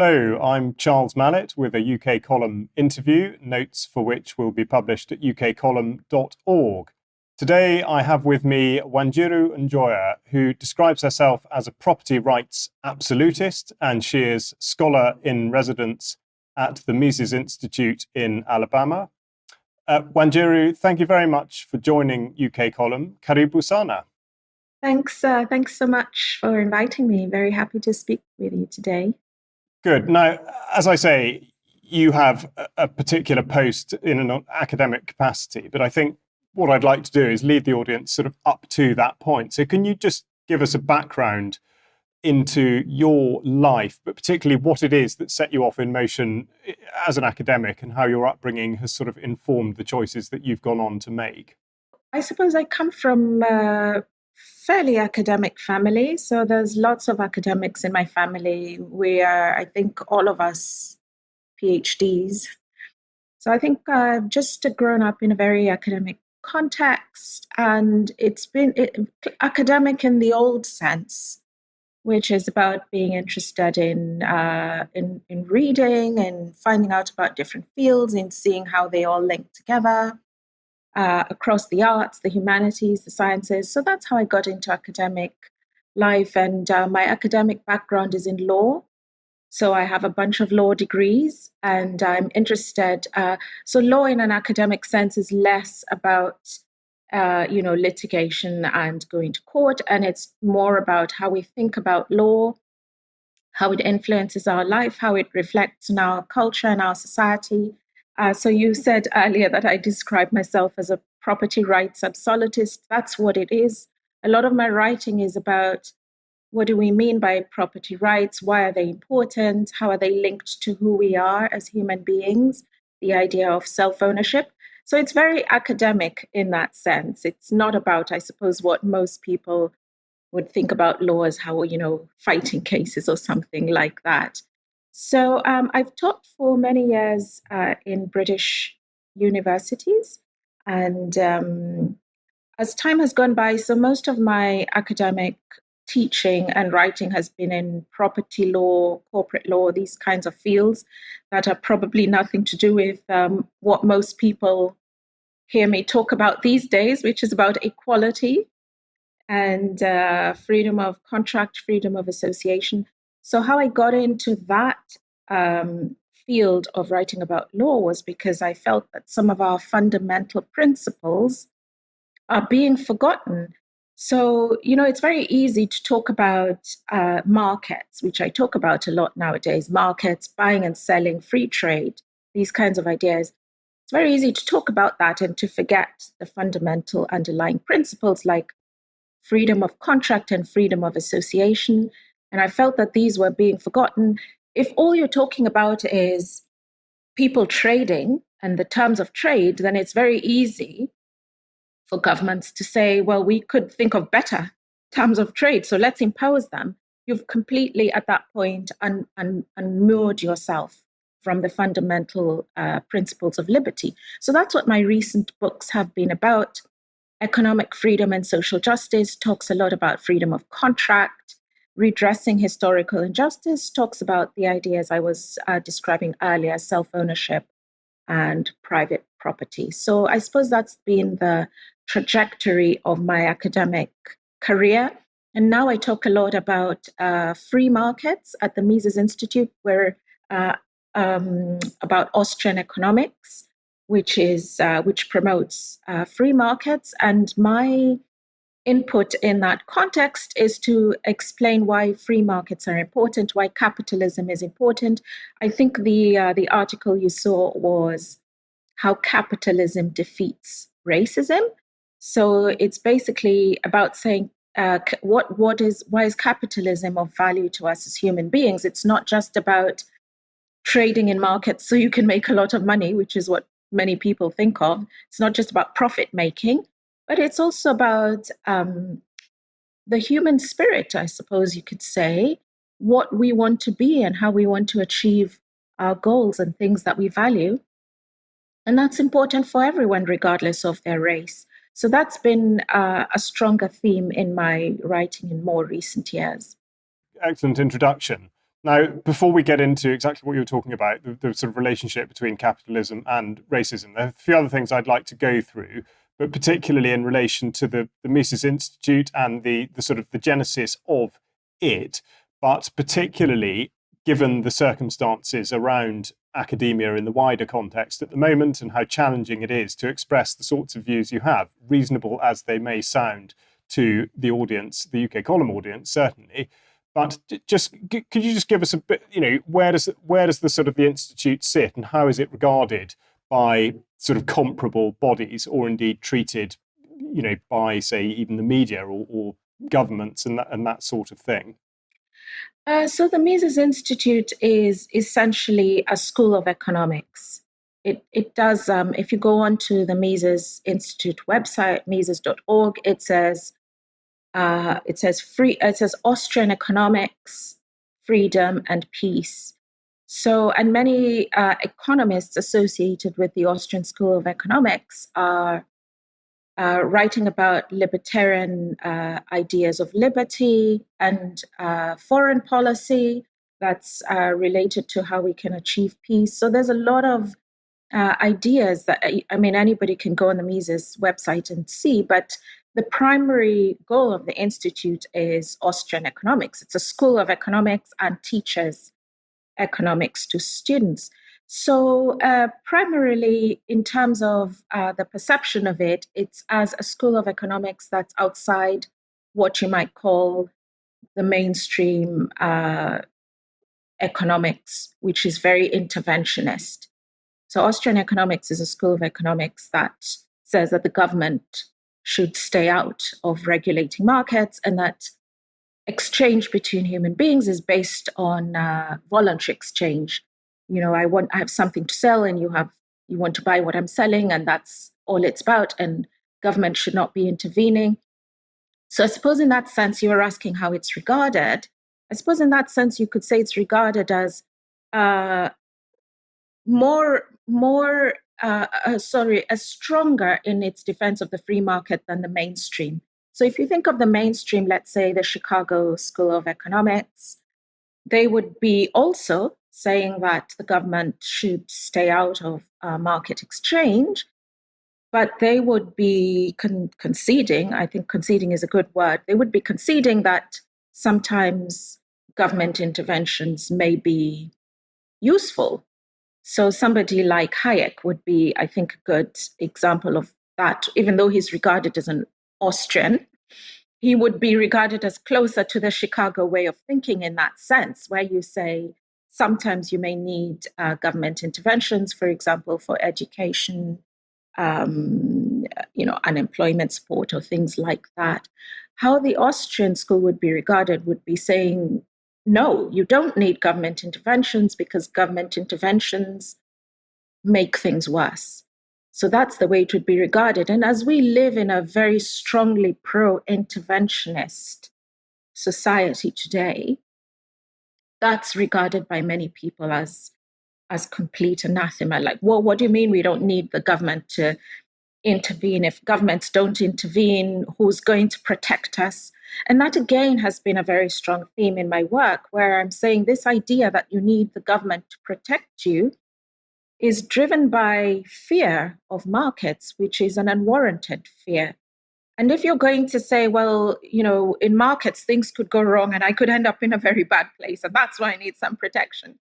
Hello, I'm Charles Mallet with a UK Column interview, notes for which will be published at ukcolumn.org. Today I have with me Wanjiru Njoya, who describes herself as a property rights absolutist, and she is scholar in residence at the Mises Institute in Alabama. Wanjiru, thank you very much for joining UK Column. Karibu sana. Thanks so much for inviting me. Very happy to speak with you today. Good. Now, as I say, you have a particular post in an academic capacity, but I think what I'd like to do is lead the audience sort of up to that point. So can you just give us a background into your life, but particularly what it is that set you off in motion as an academic and how your upbringing has sort of informed the choices that you've gone on to make? I suppose I come from a fairly academic family. So there's lots of academics in my family. We are, I think, all of us PhDs. So I think I've just grown up in a very academic context, and it's been academic in the old sense, which is about being interested in reading and finding out about different fields and seeing how they all link together across the arts, the humanities, the sciences. So that's how I got into academic life. And my academic background is in law. So I have a bunch of law degrees, and I'm interested. So law, in an academic sense, is less about litigation and going to court, and it's more about how we think about law, how it influences our life, how it reflects on our culture and our society. So you said earlier that I describe myself as a property rights absolutist. That's what it is. A lot of my writing is about what do we mean by property rights? Why are they important? How are they linked to who we are as human beings? The idea of self-ownership. So it's very academic in that sense. It's not about, I suppose, what most people would think about law as how, fighting cases or something like that. So I've taught for many years in British universities. And as time has gone by, so most of my academic teaching and writing has been in property law, corporate law, these kinds of fields that are probably nothing to do with what most people hear me talk about these days, which is about equality and freedom of contract, freedom of association. So how I got into that field of writing about law was because I felt that some of our fundamental principles are being forgotten. So, it's very easy to talk about markets, which I talk about a lot nowadays, markets, buying and selling, free trade, these kinds of ideas. It's very easy to talk about that and to forget the fundamental underlying principles like freedom of contract and freedom of association. And I felt that these were being forgotten. If all you're talking about is people trading and the terms of trade, then it's very easy for governments to say, well, we could think of better terms of trade, so let's impose them. You've completely, at that point, unmoored yourself from the fundamental principles of liberty. So that's what my recent books have been about. Economic Freedom and Social Justice talks a lot about freedom of contract. Redressing Historical Injustice talks about the ideas I was describing earlier, self-ownership and private property. So I suppose that's been the trajectory of my academic career. And now I talk a lot about free markets at the Mises Institute, where about Austrian economics, which promotes free markets. And my input in that context is to explain why free markets are important, why capitalism is important. I think the article you saw was how capitalism defeats racism. So it's basically about saying why is capitalism of value to us as human beings? It's not just about trading in markets so you can make a lot of money, which is what many people think of. It's not just about profit making, but it's also about the human spirit, I suppose you could say, what we want to be and how we want to achieve our goals and things that we value. And that's important for everyone, regardless of their race. So that's been a stronger theme in my writing in more recent years. Excellent introduction. Now, before we get into exactly what you were talking about, the sort of relationship between capitalism and racism, there are a few other things I'd like to go through, but particularly in relation to the Mises Institute and the sort of the genesis of it, but particularly given the circumstances around academia in the wider context at the moment and how challenging it is to express the sorts of views you have, reasonable as they may sound to the audience, the UK column audience, certainly. But just could you just give us a bit, where does the sort of the institute sit and how is it regarded by sort of comparable bodies or indeed treated, by say even the media or governments and that sort of thing? So the Mises Institute is essentially a school of economics. It does, if you go onto the Mises Institute website, mises.org, it says Austrian economics, freedom, and peace. So, and many economists associated with the Austrian School of Economics are writing about libertarian ideas of liberty and foreign policy that's related to how we can achieve peace. So there's a lot of ideas that, anybody can go on the Mises website and see, but the primary goal of the Institute is Austrian economics. It's a school of economics and teaches economics to students. So primarily in terms of the perception of it, it's as a school of economics that's outside what you might call the mainstream economics, which is very interventionist. So Austrian economics is a school of economics that says that the government should stay out of regulating markets and that exchange between human beings is based on voluntary exchange. I have something to sell and you want to buy what I'm selling, and that's all it's about, and government should not be intervening. So I suppose in that sense, you were asking how it's regarded. I suppose in that sense, you could say it's regarded as as stronger in its defense of the free market than the mainstream. So if you think of the mainstream, let's say the Chicago School of Economics, they would be also saying that the government should stay out of market exchange, but they would be conceding, I think conceding is a good word, they would be conceding that sometimes government interventions may be useful. So somebody like Hayek would be, I think, a good example of that. Even though he's regarded as an Austrian, he would be regarded as closer to the Chicago way of thinking in that sense, where you say sometimes you may need government interventions, for example, for education, unemployment support or things like that. How the Austrian school would be regarded would be saying, no, you don't need government interventions because government interventions make things worse. So that's the way it would be regarded. And as we live in a very strongly pro-interventionist society today, that's regarded by many people as complete anathema. Like, well, what do you mean we don't need the government to intervene? If governments don't intervene, who's going to protect us? And that, again, has been a very strong theme in my work, where I'm saying this idea that you need the government to protect you is driven by fear of markets, which is an unwarranted fear. And if you're going to say, well, in markets, things could go wrong and I could end up in a very bad place, and that's why I need some protection.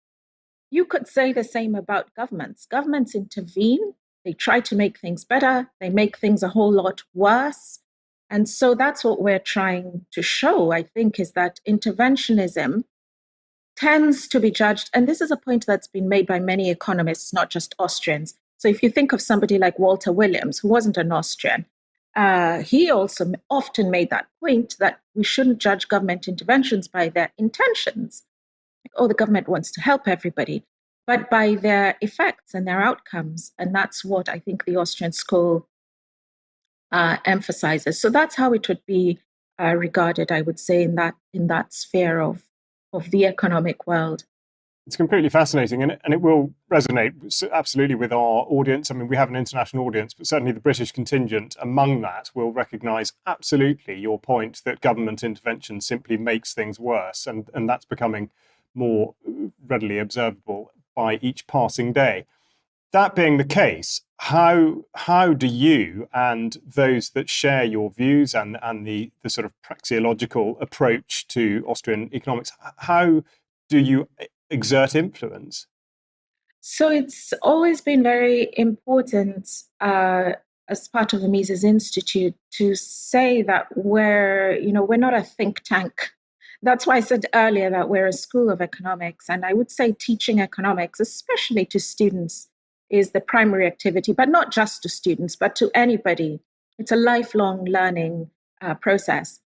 You could say the same about governments. Governments intervene, they try to make things better, they make things a whole lot worse. And so that's what we're trying to show, I think, is that interventionism tends to be judged, and this is a point that's been made by many economists, not just Austrians. So if you think of somebody like Walter Williams, who wasn't an Austrian, he also often made that point that we shouldn't judge government interventions by their intentions. Like, oh, the government wants to help everybody, but by their effects and their outcomes. And that's what I think the Austrian school emphasizes. So that's how it would be regarded, I would say, in that sphere of the economic world. It's completely fascinating, and it will resonate absolutely with our audience. I mean, we have an international audience, but certainly the British contingent among that will recognise absolutely your point that government intervention simply makes things worse, and that's becoming more readily observable by each passing day. That being the case, how do you and those that share your views and the sort of praxeological approach to Austrian economics, how do you exert influence? So it's always been very important as part of the Mises Institute to say that we're not a think tank. That's why I said earlier that we're a school of economics. And I would say teaching economics, especially to students, is the primary activity, but not just to students, but to anybody. It's a lifelong learning process.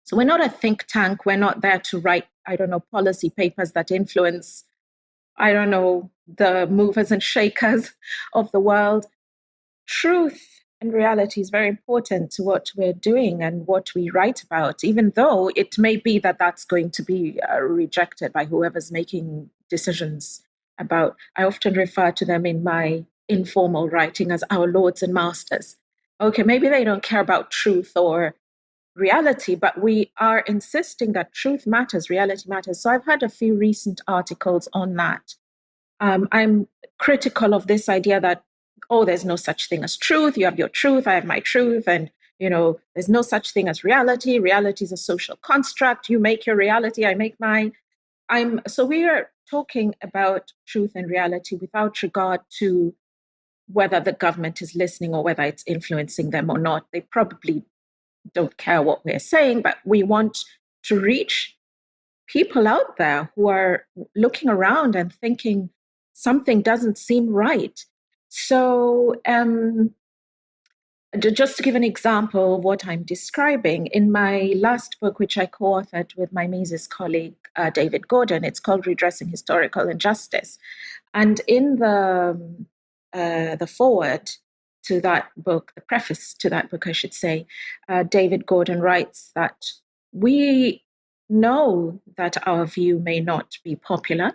So we're not a think tank. We're not there to write, I don't know, policy papers that influence, I don't know, the movers and shakers of the world. Truth and reality is very important to what we're doing and what we write about, even though it may be that that's going to be rejected by whoever's making decisions about. I often refer to them in my informal writing as our lords and masters. Okay, maybe they don't care about truth or reality, but we are insisting that truth matters, reality matters. So I've had a few recent articles on that. I'm critical of this idea that, oh, there's no such thing as truth. You have your truth, I have my truth. And, there's no such thing as reality. Reality is a social construct. You make your reality, I make mine. So we are talking about truth and reality without regard to whether the government is listening or whether it's influencing them or not. They probably don't care what we're saying, but we want to reach people out there who are looking around and thinking something doesn't seem right. So, just to give an example of what I'm describing, in my last book, which I co-authored with my Mises colleague, David Gordon, it's called Redressing Historical Injustice. And in the forward to that book, the preface to that book, I should say, David Gordon writes that we know that our view may not be popular.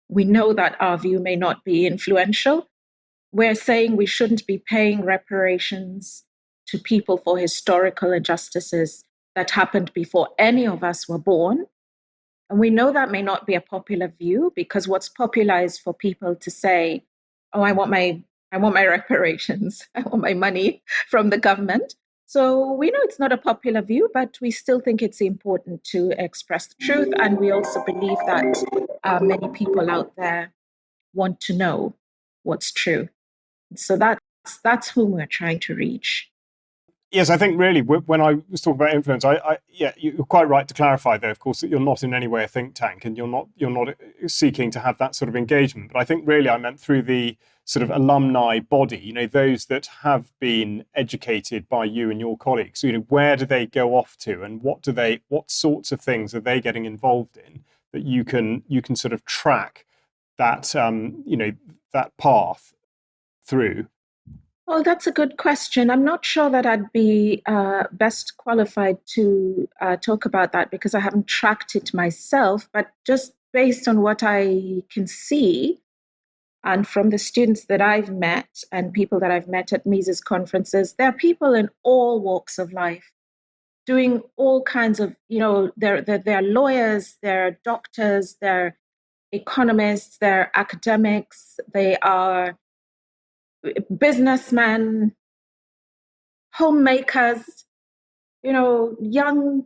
We know that our view may not be influential. We're saying we shouldn't be paying reparations to people for historical injustices that happened before any of us were born. And we know that may not be a popular view, because what's popular is for people to say, oh, I want my reparations. I want my money from the government. So we know it's not a popular view, but we still think it's important to express the truth. And we also believe that many people out there want to know what's true. So that's whom we're trying to reach. Yes, I think really when I was talking about influence, yeah, you're quite right to clarify there, of course, that you're not in any way a think tank and you're not seeking to have that sort of engagement. But I think really I meant through the sort of alumni body, those that have been educated by you and your colleagues. Where do they go off to, and what sorts of things are they getting involved in that you can sort of track that that path through? Oh, that's a good question. I'm not sure that I'd be best qualified to talk about that because I haven't tracked it myself. But just based on what I can see, and from the students that I've met and people that I've met at Mises conferences, there are people in all walks of life doing all kinds of, they're lawyers, they're doctors, they're economists, they're academics, they are businessmen, homemakers, young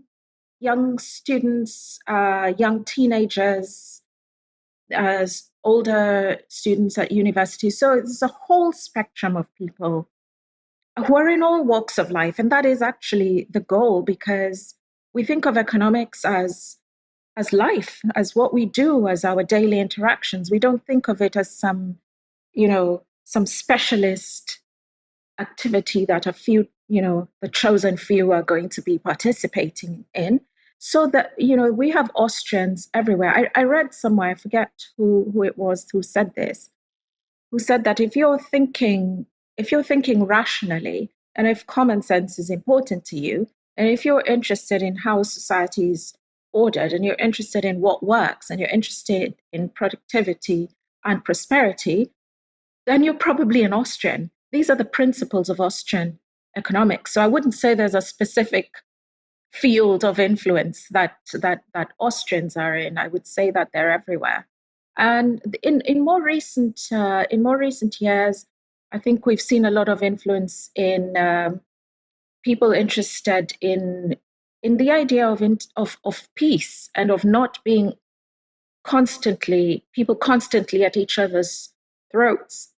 students, young teenagers, as older students at university. So it's a whole spectrum of people who are in all walks of life. And that is actually the goal, because we think of economics as life, as what we do, as our daily interactions. We don't think of it as some specialist activity that a few, the chosen few are going to be participating in. So that, we have Austrians everywhere. I read somewhere, I forget who it was who said this, who said that if you're thinking rationally, and if common sense is important to you, and if you're interested in how society is ordered, and you're interested in what works, and you're interested in productivity and prosperity, then you're probably an Austrian. These are the principles of Austrian economics. So I wouldn't say there's a specific field of influence that Austrians are in. I would say that they're everywhere. And in more recent years, I think we've seen a lot of influence in people interested in the idea of peace and of not being constantly at each other's throats,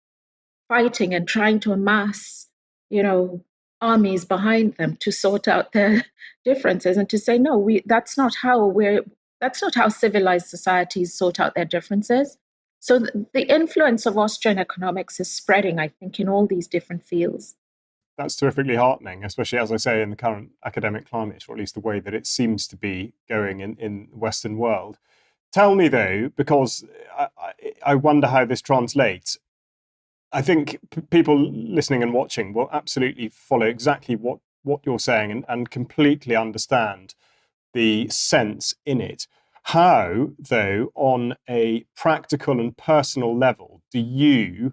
fighting and trying to amass, you know, armies behind them to sort out their differences and to say, no, that's not how civilized societies sort out their differences. So the influence of Austrian economics is spreading, I think, in all these different fields. That's terrifically heartening, especially, as I say, in the current academic climate, or at least the way that it seems to be going in the Western world. Tell me, though, because I wonder how this translates. I think people listening and watching will absolutely follow exactly what you're saying and completely understand the sense in it. How, though, on a practical and personal level, do you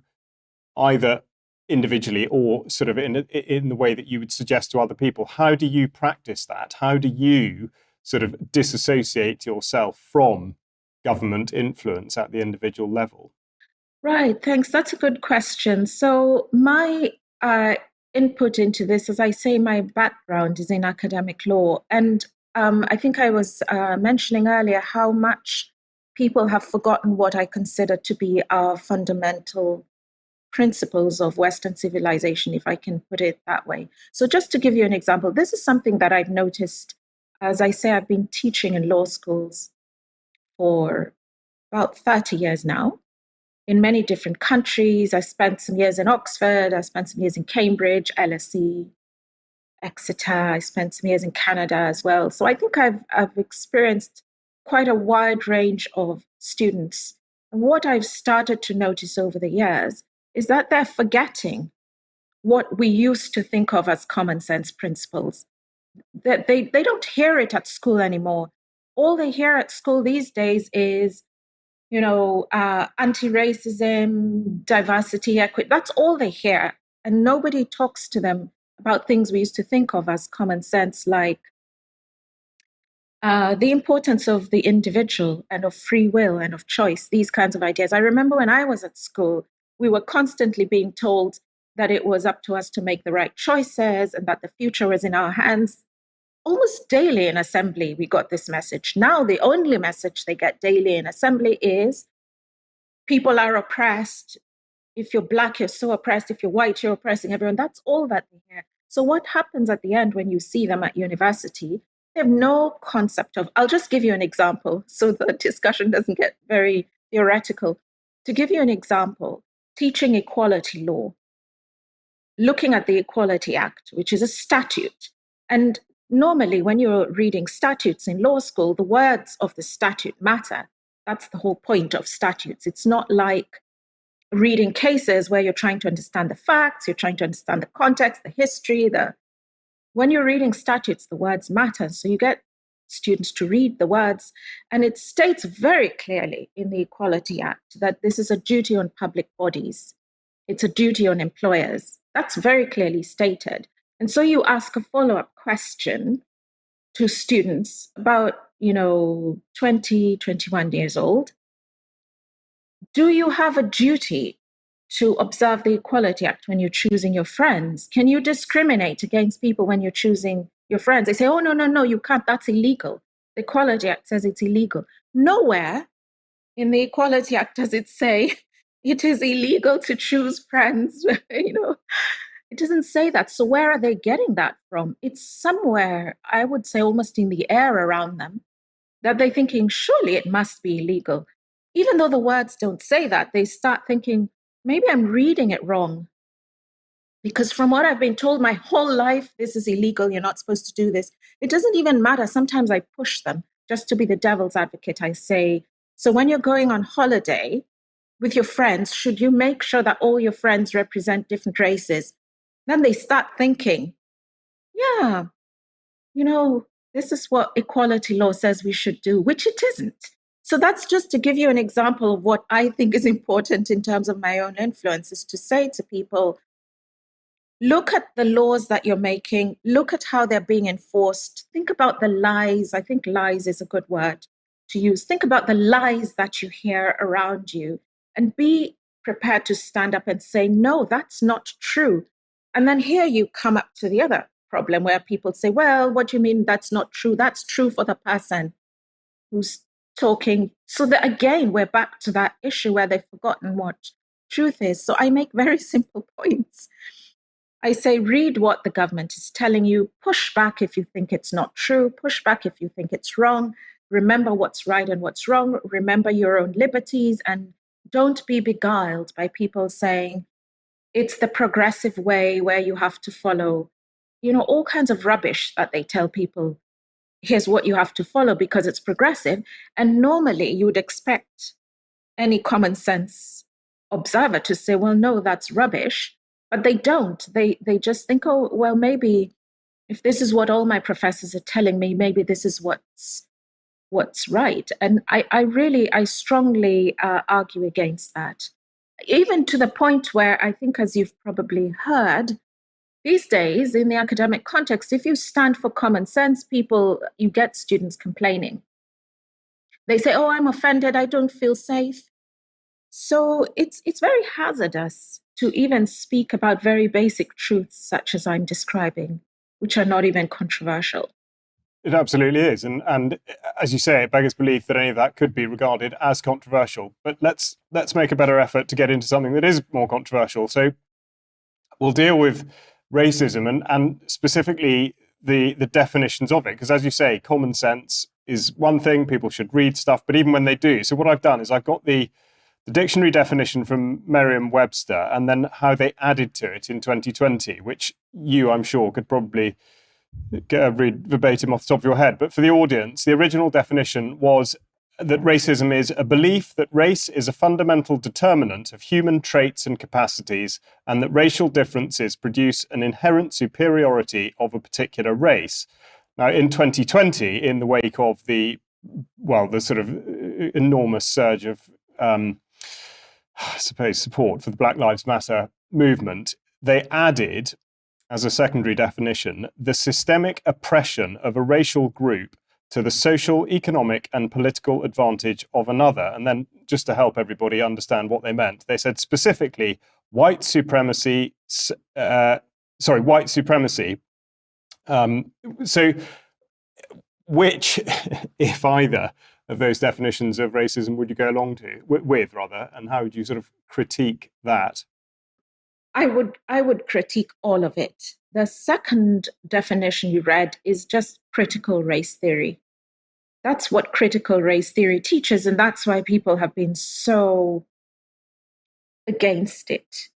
either individually or sort of in the way that you would suggest to other people, how do you practice that? How do you sort of disassociate yourself from government influence at the individual level? Right, thanks. That's a good question. So, my input into this, as I say, my background is in academic law. And I think I was mentioning earlier how much people have forgotten what I consider to be our fundamental principles of Western civilization, if I can put it that way. So, just to give you an example, this is something that I've noticed. As I say, I've been teaching in law schools for about 30 years now in many different countries. I spent some years in Oxford, I spent some years in Cambridge, LSE, Exeter. I spent some years in Canada as well. So I think I've experienced quite a wide range of students. And what I've started to notice over the years is that they're forgetting what we used to think of as common sense principles. That they don't hear it at school anymore. All they hear at school these days is, anti-racism, diversity, equity. That's all they hear. And nobody talks to them about things we used to think of as common sense, like the importance of the individual and of free will and of choice, these kinds of ideas. I remember when I was at school, we were constantly being told that it was up to us to make the right choices and that the future was in our hands. Almost daily in assembly, we got this message. Now, the only message they get daily in assembly is people are oppressed. If you're Black, you're so oppressed. If you're white, you're oppressing everyone. That's all that they hear. So what happens at the end when you see them at university? They have no concept of, I'll just give you an example so the discussion doesn't get very theoretical. To give you an example, teaching equality law, looking at the Equality Act, which is a statute. And normally when you're reading statutes in law school, the words of the statute matter. That's the whole point of statutes. It's not like reading cases where you're trying to understand the facts, you're trying to understand the context, the history. When you're reading statutes, the words matter. So you get students to read the words. And it states very clearly in the Equality Act that this is a duty on public bodies. It's a duty on employers. That's very clearly stated. And so you ask a follow-up question to students about, 20, 21 years old. Do you have a duty to observe the Equality Act when you're choosing your friends? Can you discriminate against people when you're choosing your friends? They say, oh, no, you can't. That's illegal. The Equality Act says it's illegal. Nowhere in the Equality Act does it say it is illegal to choose friends. It doesn't say that. So where are they getting that from? It's somewhere, I would say, almost in the air around them, that they're thinking, surely it must be illegal. Even though the words don't say that, they start thinking, maybe I'm reading it wrong. Because from what I've been told my whole life, this is illegal, you're not supposed to do this. It doesn't even matter. Sometimes I push them just to be the devil's advocate. I say, so when you're going on holiday with your friends, should you make sure that all your friends represent different races? Then they start thinking, yeah, this is what equality law says we should do, which it isn't. So that's just to give you an example of what I think is important in terms of my own influence, is to say to people, Look at the laws that you're making. Look at how they're being enforced. Think about the lies. I think lies is a good word to use. Think about the lies that you hear around you and be prepared to stand up and say, no, that's not true. And then here you come up to the other problem where people say, well, what do you mean that's not true? That's true for the person who's talking. So that again, we're back to that issue where they've forgotten what truth is. So I make very simple points. I say, read what the government is telling you, push back if you think it's not true, push back if you think it's wrong, remember what's right and what's wrong, remember your own liberties, and don't be beguiled by people saying it's the progressive way where you have to follow, all kinds of rubbish that they tell people. Here's what you have to follow because it's progressive. And normally you would expect any common sense observer to say, well, no, that's rubbish. But they don't. They just think, oh, well, maybe if this is what all my professors are telling me, maybe this is what's right. And I strongly argue against that. Even to the point where I think, as you've probably heard, these days in the academic context, if you stand for common sense, you get students complaining. They say, oh, I'm offended, I don't feel safe. So it's very hazardous to even speak about very basic truths such as I'm describing, which are not even controversial. It absolutely is. And as you say, it beggars belief that any of that could be regarded as controversial. But let's make a better effort to get into something that is more controversial. So we'll deal with racism and specifically the definitions of it. Because as you say, common sense is one thing, people should read stuff, but even when they do. So what I've done is I've got the dictionary definition from Merriam-Webster and then how they added to it in 2020, which you, I'm sure, could probably read verbatim off the top of your head. But for the audience, the original definition was that racism is a belief that race is a fundamental determinant of human traits and capacities, and that racial differences produce an inherent superiority of a particular race. Now, in 2020, in the wake of the sort of enormous surge of I suppose, support for the Black Lives Matter movement, they added, as a secondary definition, the systemic oppression of a racial group to the social, economic, and political advantage of another. And then, just to help everybody understand what they meant, they said specifically white supremacy. White supremacy. So, which, if either of those definitions of racism would you go along with, and how would you sort of critique that? I would critique all of it. The second definition you read is just critical race theory. That's what critical race theory teaches, and that's why people have been so against it.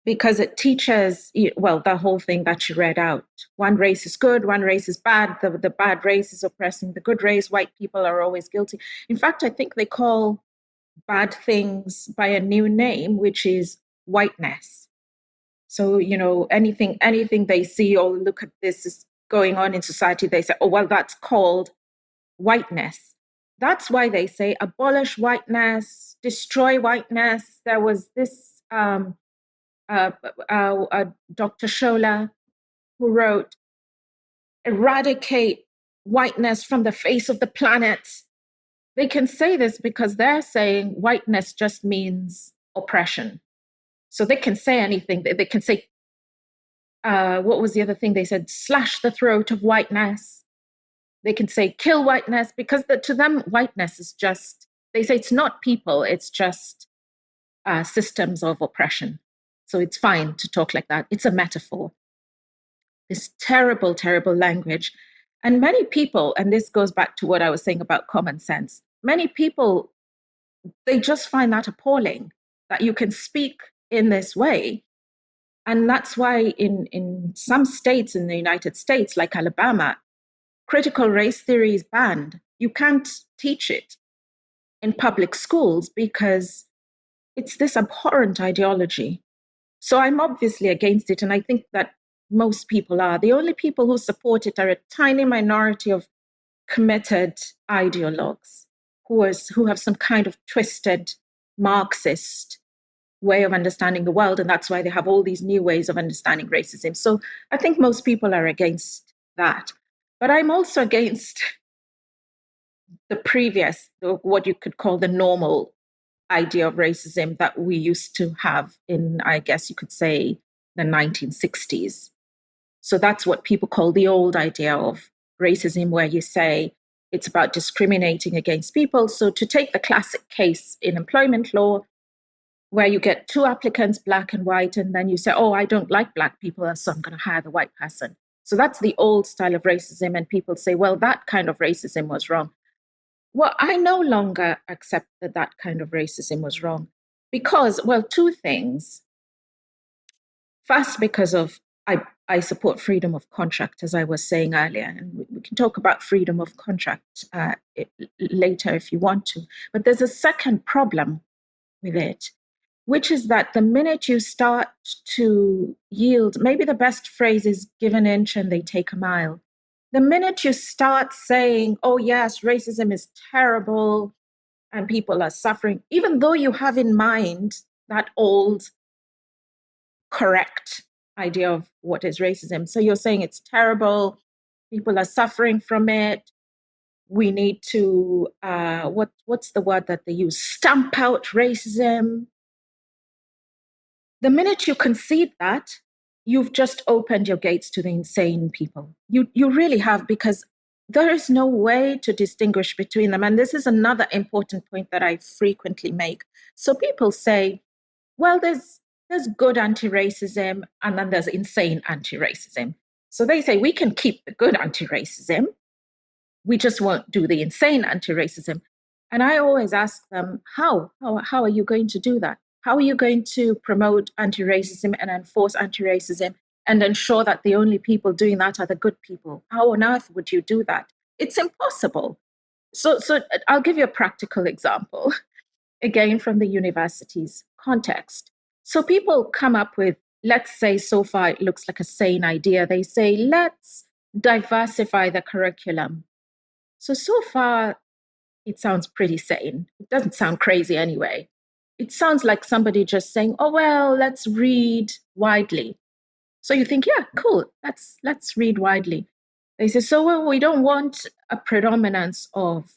Because it teaches, the whole thing that you read out. One race is good, one race is bad, the bad race is oppressing the good race, white people are always guilty. In fact, I think they call bad things by a new name, which is whiteness. So, anything they see or look at this is going on in society, they say, oh, well, that's called whiteness. That's why they say abolish whiteness, destroy whiteness. There was this Dr. Shola, who wrote, eradicate whiteness from the face of the planet. They can say this because they're saying whiteness just means oppression. So they can say anything. They can say, what was the other thing they said? Slash the throat of whiteness. They can say kill whiteness because to them, whiteness is just, they say it's not people, it's just systems of oppression. So it's fine to talk like that. It's a metaphor. This terrible, terrible language. And many people, and this goes back to what I was saying about common sense, many people, they just find that appalling that you can speak in this way. And that's why in some states in the United States, like Alabama, critical race theory is banned. You can't teach it in public schools because it's this abhorrent ideology. So I'm obviously against it, and I think that most people are. The only people who support it are a tiny minority of committed ideologues who have some kind of twisted Marxist way of understanding the world, and that's why they have all these new ways of understanding racism. So I think most people are against that. But I'm also against the previous, what you could call the normal idea of racism that we used to have in, I guess you could say, the 1960s. So that's what people call the old idea of racism, where you say it's about discriminating against people. So to take the classic case in employment law, where you get two applicants, black and white, and then you say, oh, I don't like black people, so I'm going to hire the white person. So that's the old style of racism. And people say, well, that kind of racism was wrong. Well, I no longer accept that that kind of racism was wrong because, well, two things. First, because of I support freedom of contract, as I was saying earlier, and we can talk about freedom of contract later if you want to. But there's a second problem with it, which is that the minute you start to yield, maybe the best phrase is give an inch and they take a mile. The minute you start saying, oh, yes, racism is terrible and people are suffering, even though you have in mind that old correct idea of what is racism. So you're saying it's terrible, people are suffering from it. We need to, what's the word that they use? Stamp out racism. The minute you concede that, you've just opened your gates to the insane people. You really have, because there is no way to distinguish between them. And this is another important point that I frequently make. So people say, well, there's good anti-racism and then there's insane anti-racism. So they say we can keep the good anti-racism, we just won't do the insane anti-racism. And I always ask them, how are you going to do that? How are you going to promote anti-racism and enforce anti-racism and ensure that the only people doing that are the good people? How on earth would you do that? It's impossible. So I'll give you a practical example, again from the university's context. So people come up with, let's say, so far it looks like a sane idea. They say, let's diversify the curriculum. So far, it sounds pretty sane. It doesn't sound crazy anyway. It sounds like somebody just saying, oh, well, let's read widely. So you think, yeah, cool, let's read widely. They say, so well, we don't want a predominance of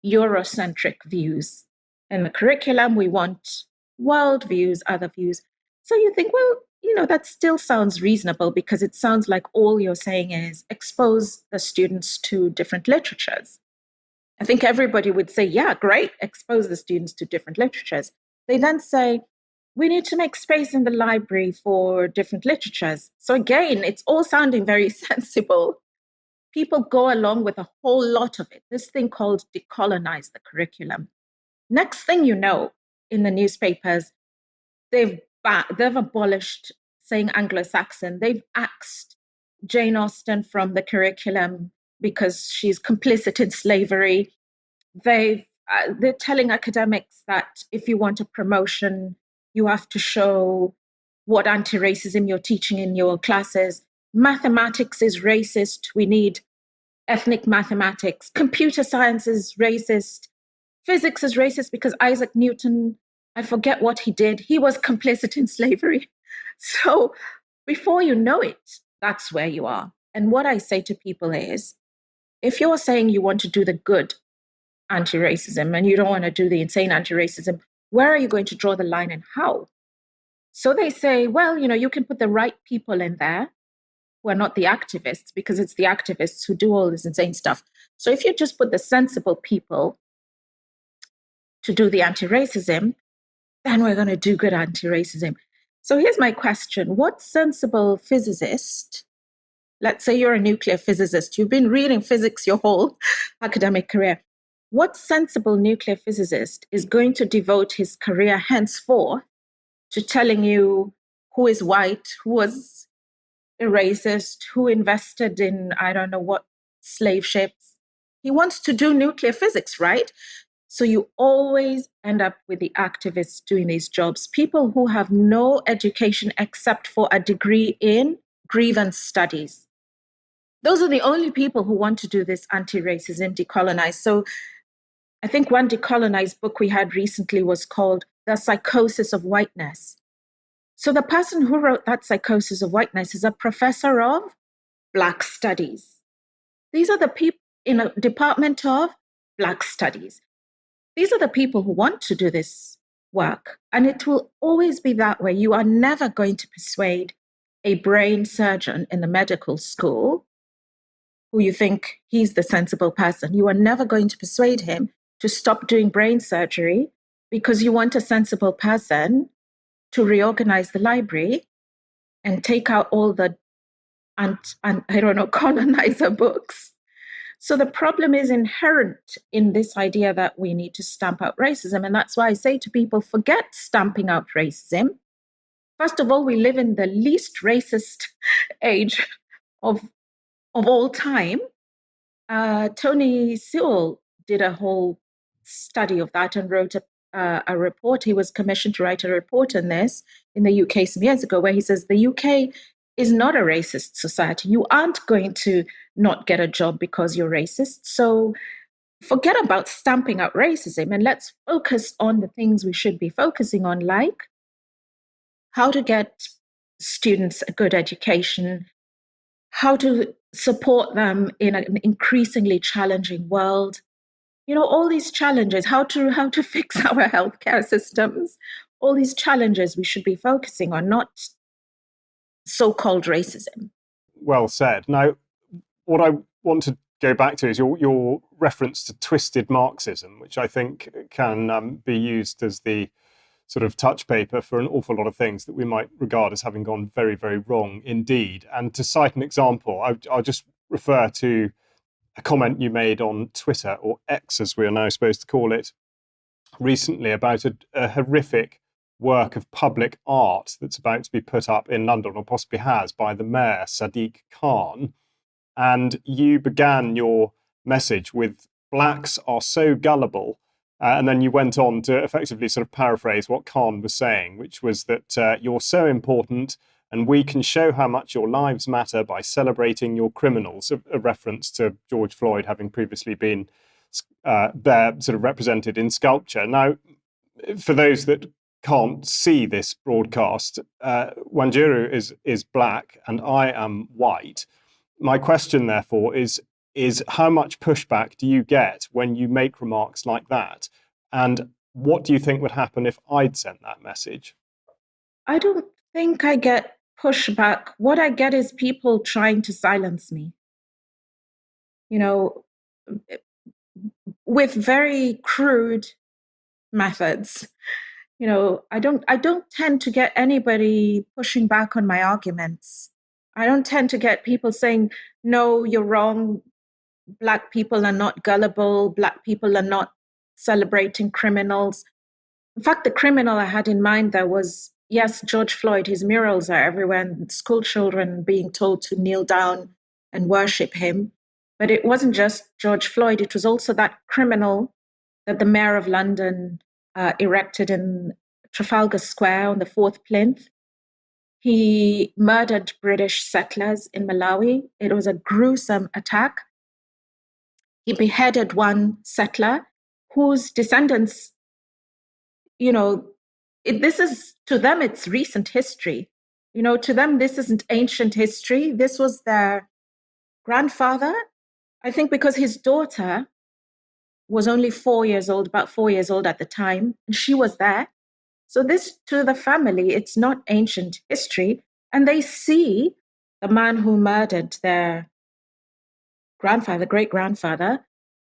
Eurocentric views in the curriculum. We want world views, other views. So you think, well, that still sounds reasonable, because it sounds like all you're saying is expose the students to different literatures. I think everybody would say, yeah, great, expose the students to different literatures. They then say, we need to make space in the library for different literatures. So again, it's all sounding very sensible. People go along with a whole lot of it, this thing called decolonize the curriculum. Next thing you know, in the newspapers, they've abolished saying Anglo-Saxon. They've axed Jane Austen from the curriculum because she's complicit in slavery. They're telling academics that if you want a promotion, you have to show what anti-racism you're teaching in your classes. Mathematics is racist. We need ethnic mathematics. Computer science is racist. Physics is racist because Isaac Newton, I forget what he did. He was complicit in slavery. So before you know it, that's where you are. And what I say to people is, if you're saying you want to do the good anti-racism and you don't want to do the insane anti-racism, where are you going to draw the line and how? So they say, well, you can put the right people in there who are not the activists, because it's the activists who do all this insane stuff. So if you just put the sensible people to do the anti-racism, then we're going to do good anti-racism. So here's my question. What sensible physicist, let's say you're a nuclear physicist, you've been reading physics your whole academic career, what sensible nuclear physicist is going to devote his career henceforth to telling you who is white, who was a racist, who invested in, I don't know what, slave ships? He wants to do nuclear physics, right? So you always end up with the activists doing these jobs, people who have no education except for a degree in grievance studies. Those are the only people who want to do this anti-racism, decolonize. So I think one decolonized book we had recently was called the psychosis of whiteness. So the person who wrote that psychosis of whiteness is a professor of Black studies. These are the people in a department of Black studies. These are the people who want to do this work. And it will always be that way. You are never going to persuade a brain surgeon in the medical school who you think he's the sensible person. You are never going to persuade him to stop doing brain surgery because you want a sensible person to reorganize the library and take out all the, and I don't know, colonizer books. So the problem is inherent in this idea that we need to stamp out racism. And that's why I say to people, forget stamping out racism. First of all, we live in the least racist age of all time. Tony Sewell did a whole study of that and wrote a report. He was commissioned to write a report on this in the UK some years ago, where he says the UK is not a racist society. You aren't going to not get a job because you're racist. So forget about stamping out racism and let's focus on the things we should be focusing on, like how to get students a good education, how to support them in an increasingly challenging world. You know, all these challenges, how to fix our healthcare systems, all these challenges we should be focusing on, not so-called racism. Well said. Now, what I want to go back to is your reference to twisted Marxism, which I think can be used as the sort of touch paper for an awful lot of things that we might regard as having gone very, very wrong indeed. And to cite an example, I'll just refer to a comment you made on Twitter, or X as we are now supposed to call it, recently about a horrific work of public art that's about to be put up in London, or possibly has, by the mayor, Sadiq Khan. And you began your message with "blacks are so gullible." And then you went on to effectively sort of paraphrase what Khan was saying, which was that you're so important and we can show how much your lives matter by celebrating your criminals, a reference to George Floyd having previously been there sort of represented in sculpture. Now, for those that can't see this broadcast, Wanjiru is black and I am white. My question, therefore, is how much pushback do you get when you make remarks like that? And what do you think would happen if I'd sent that message? I don't think I get pushback. What I get is people trying to silence me, you know, with very crude methods. You know, I don't tend to get anybody pushing back on my arguments. I don't tend to get people saying, no, you're wrong. Black people are not gullible. Black people are not celebrating criminals. In fact, the criminal I had in mind there was, yes, George Floyd. His murals are everywhere, and school children being told to kneel down and worship him. But it wasn't just George Floyd. It was also that criminal that the mayor of London erected in Trafalgar Square on the fourth plinth. He murdered British settlers in Malawi. It was a gruesome attack. He beheaded one settler whose descendants, you know, this is, to them, it's recent history. You know, to them, this isn't ancient history. This was their grandfather, I think, because his daughter was only 4 years old, about 4 years old at the time, and she was there. So this, to the family, it's not ancient history. And they see the man who murdered their grandfather, great-grandfather,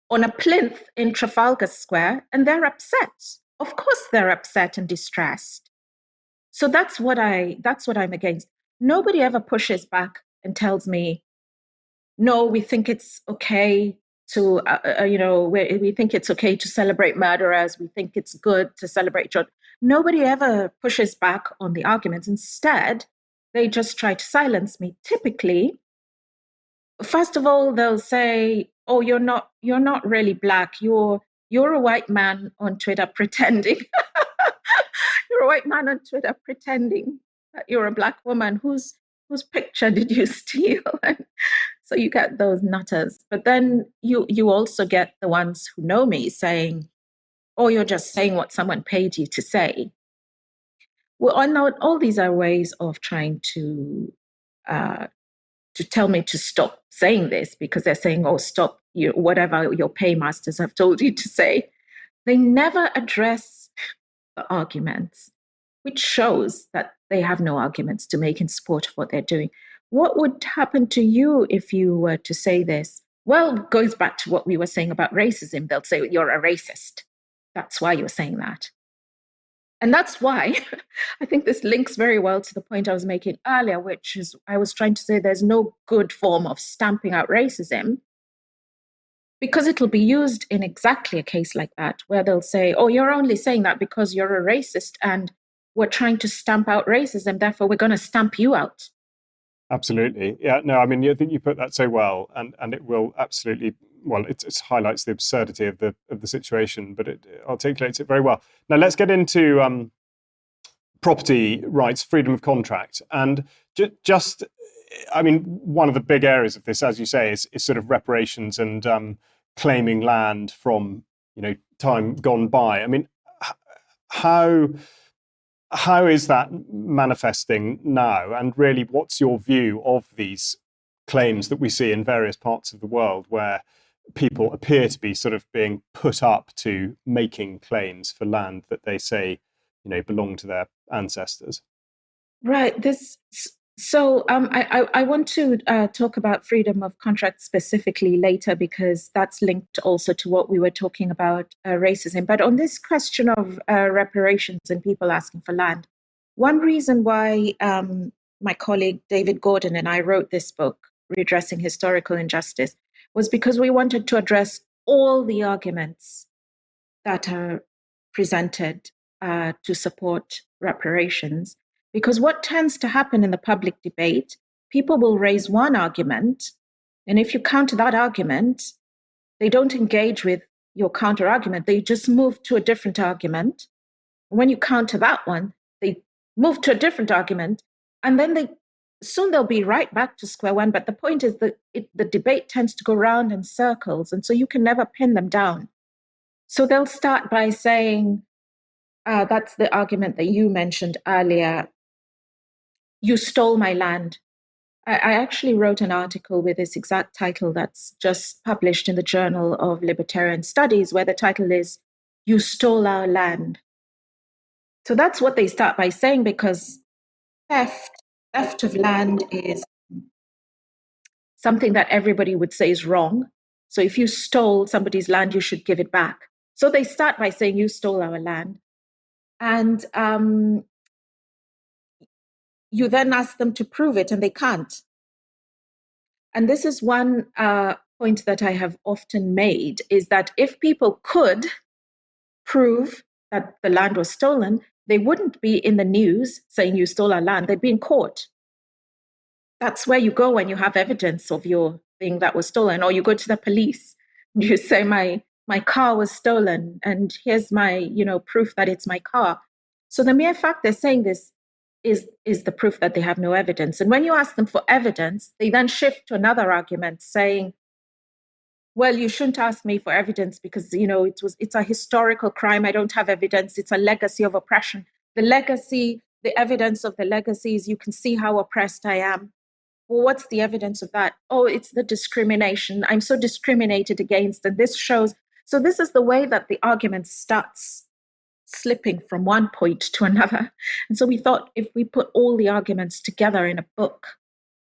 on a plinth in Trafalgar Square, and they're upset. Of course they're upset and distressed. So that's what I'm against. Nobody ever pushes back and tells me, no, we think it's okay to, we think it's okay to celebrate murderers. We think it's good to celebrate children. Nobody ever pushes back on the arguments. Instead, they just try to silence me. Typically, first of all, they'll say, "Oh, you're not really black. You're a white man on Twitter pretending." You're a white man on Twitter pretending that you're a black woman. Whose picture did you steal? So you get those nutters. But then you also get the ones who know me saying, or you're just saying what someone paid you to say. Well, all these are ways of trying to tell me to stop saying this, because they're saying, oh, stop you, whatever your paymasters have told you to say. They never address the arguments, which shows that they have no arguments to make in support of what they're doing. What would happen to you if you were to say this? Well, it goes back to what we were saying about racism. They'll say, you're a racist. That's why you're saying that. And that's why I think this links very well to the point I was making earlier, which is I was trying to say there's no good form of stamping out racism, because it'll be used in exactly a case like that, where they'll say, oh, you're only saying that because you're a racist and we're trying to stamp out racism, therefore we're going to stamp you out. Absolutely. Yeah, no, I mean, I think you put that so well, and it will absolutely, well, it highlights the absurdity of the situation, but it articulates it very well. Now, let's get into property rights, freedom of contract. And just, I mean, one of the big areas of this, as you say, is sort of reparations and claiming land from, time gone by. I mean, how is that manifesting now? And really, what's your view of these claims that we see in various parts of the world where people appear to be sort of being put up to making claims for land that they say, belong to their ancestors? Right. I want to talk about freedom of contract specifically later, because that's linked also to what we were talking about, racism. But on this question of reparations and people asking for land, one reason why my colleague David Gordon and I wrote this book, Redressing Historical Injustice, was because we wanted to address all the arguments that are presented to support reparations. Because what tends to happen in the public debate, people will raise one argument, and if you counter that argument, they don't engage with your counter argument. They just move to a different argument. When you counter that one, they move to a different argument, and then they'll be right back to square one. But the point is that the debate tends to go round in circles, and so you can never pin them down. So they'll start by saying, that's the argument that you mentioned earlier, you stole my land. I actually wrote an article with this exact title that's just published in the Journal of Libertarian Studies, where the title is, You Stole Our Land. So that's what they start by saying, because theft of land is something that everybody would say is wrong. So if you stole somebody's land, you should give it back. So they start by saying, you stole our land. And you then ask them to prove it, and they can't. And this is one point that I have often made, is that if people could prove that the land was stolen, they wouldn't be in the news saying you stole our land. They'd be in court. That's where you go when you have evidence of your thing that was stolen, or you go to the police. You say, my car was stolen, and here's my proof that it's my car. So the mere fact they're saying this is the proof that they have no evidence. And when you ask them for evidence, they then shift to another argument saying, well, you shouldn't ask me for evidence because, it's a historical crime. I don't have evidence. It's a legacy of oppression. The evidence of the legacy is you can see how oppressed I am. Well, what's the evidence of that? Oh, it's the discrimination. I'm so discriminated against. And this shows. So this is the way that the argument starts slipping from one point to another. And so we thought, if we put all the arguments together in a book,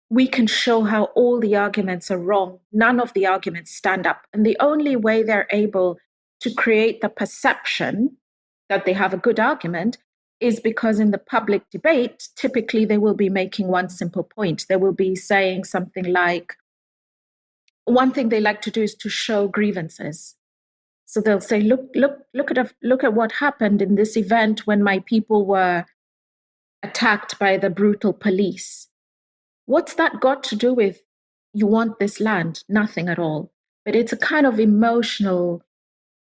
we can show how all the arguments are wrong. None of the arguments stand up. And the only way they're able to create the perception that they have a good argument is because in the public debate, typically they will be making one simple point. They will be saying something like, one thing they like to do is to show grievances. So they'll say, look at what happened in this event when my people were attacked by the brutal police. What's that got to do with you want this land? Nothing at all. But it's a kind of emotional